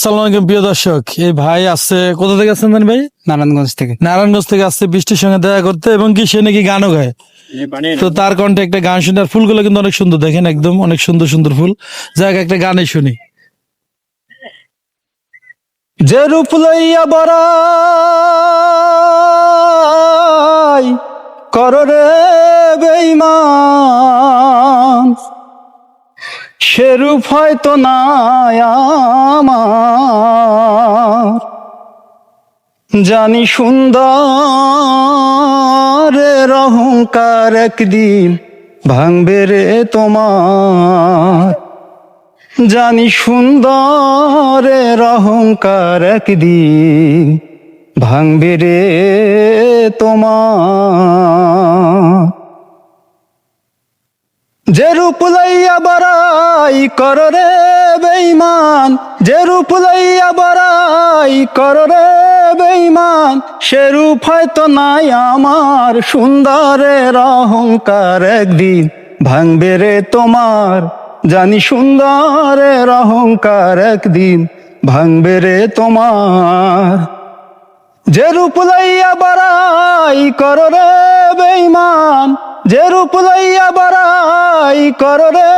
আসসালামু আলাইকুম প্রিয় দর্শক, এই ভাই আসছে কোথা থেকে আসছেন জানি ভাই? নারায়ণগঞ্জ থেকে আসছে বৃষ্টির সঙ্গে দেখা করতে, এবং কি সে নাকি গানও গায়। তো তার কণ্ঠে একটা গান শুনে, আর ফুলগুলো কিন্তু অনেক সুন্দর, দেখেন একদম অনেক সুন্দর সুন্দর ফুল। যাক, একটা গানে শুনি। যে রূপ লইয়া বড়াই কররে বেঈমান, সে রূপ হয়তো নাই আমার। জানি সুন্দরের অহংকার একদিন ভাঙবে রে তোমার। জানি সুন্দরের অহংকার একদিন ভাঙবে রে তোমার। যে রূপ লইয়া বড়াই কররে বেঈমান, যে রূপ লইয়া বড়াই কররে বেঈমান, সে রূপ হয়তো নাই আমার। সুন্দরের অহংকার একদিন ভাঙবে রে তোমার। জানি সুন্দরের অহংকার একদিন ভাঙবে রে তোমার। যে রূপ লইয়া বড়াই কররে বেঈমান, যে রূপ লইয়া বড়াই কররে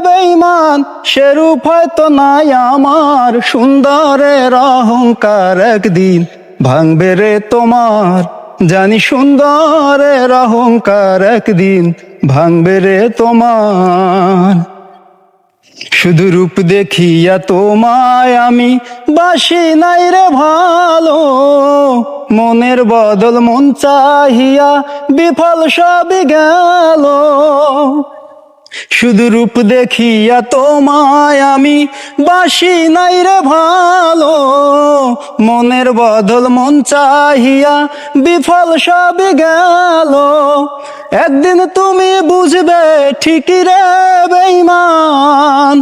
বেঈমান, সে রূপ হয়তো নাই আমার। সুন্দরের অহংকার একদিন ভাঙবে রে তোমার। জানি সুন্দরের অহংকার একদিন ভাঙবে রে তোমার। শুধু রূপ দেখিয়া তোমায় আমি বাসি নাই রে ভালো, মনের বদল মন চাহিয়া বিফল সবই গেল। শুধু রূপ দেখিয়া তোমায় আমি বাসি নাই রে ভালো, মনের বদল মন চাহিয়া বিফল সবই গেল। একদিন তুমি বুঝবে ঠিকই রে বেঈমান,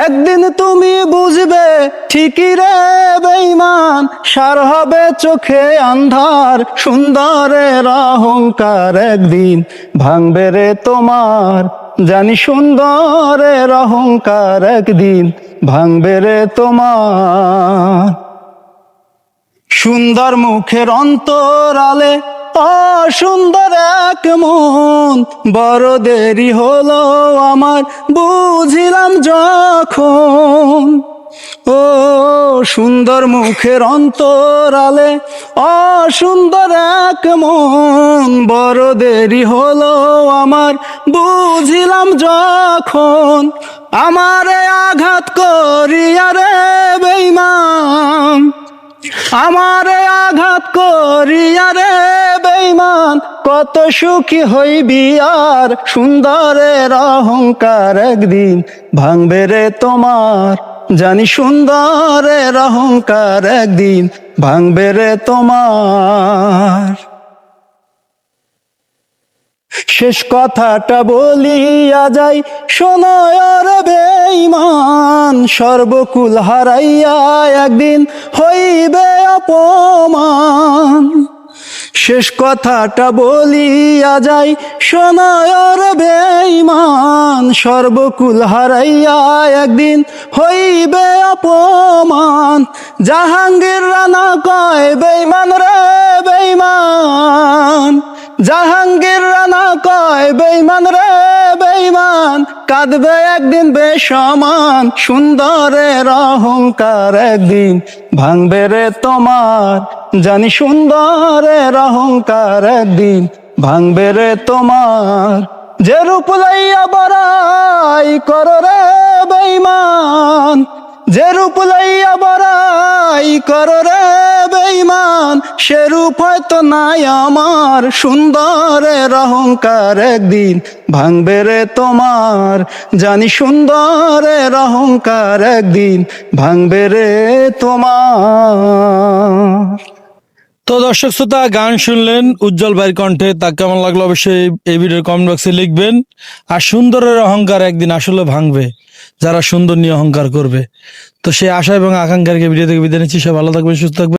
একদিন তুমি বুঝবে ঠিকই রে বেঈমান। সার হবে চোখে আন্ধার, সুন্দরের অহংকার একদিন ভাঙবে রে তোমার। জানি সুন্দরের অহংকার একদিন ভাঙবে রে তোমার। সুন্দর মুখের অন্তরালে অসুন্দর এক মন, বড় দেরি হলো আমার বুঝিলাম যখন। ও সুন্দর মুখের অন্তরালে অসুন্দর এক মন, বড় দেরি হলো আমার বুঝিলাম যখন। আমারে আঘাত করিয়া রে বেঈমান, আমারে আঘাত করিয়া রে বেঈমান, কত সুখী হইবি আর। সুন্দরের অহংকার একদিন ভাঙবে রে তোমার। জানি সুন্দরের অহংকার একদিন ভাঙবে রে তোমার। শেষ কথাটা বলিয়া যাই, শোনো রে বেঈমান, সর্বকুল হারাইয়া একদিন হইবে অপমান। শেষ কথাটা বলিয়া যাই, শোনো রে বেঈমান, সর্বকুল হারাইয়া একদিন হইবে অপমান। জাহাঙ্গীর রানা কয় বেঈমান রে বেঈমান, জাহাঙ্গীর রানা কয় বেঈমান রে বেঈমান, কাঁদবে একদিন বেসমান। সুন্দরের অহংকার একদিন ভাঙবে রে তোমার। জানি সুন্দরের অহংকার একদিন ভাঙবে রে তোমার। যে রূপ লইয়া বড়াই কররে বেঈমান, যে রূপ লইয়া বড়াই কররে বেঈমান, সে রূপ হয়তো নাই আমার। সুন্দরের অহংকার একদিন ভাঙবে রে তোমার। জানি সুন্দরের অহংকার একদিন ভাঙবে রে তোমার। তো দর্শক শ্রোতা, গান শুনলেন উজ্জ্বল ভাইয়ের কণ্ঠে। তা কেমন লাগলো অবশ্যই এই ভিডিওর কমেন্ট বক্সে লিখবেন। আর সুন্দরের অহংকার একদিন আসলে ভাঙবে যারা সুন্দর নিয়ে অহংকার করবে। তো সেই আশা এবং আকাঙ্ক্ষাকে ভিডিও থেকে বিদায় নিচ্ছি। সব ভালো থাকবেন, সুস্থ থাকবেন।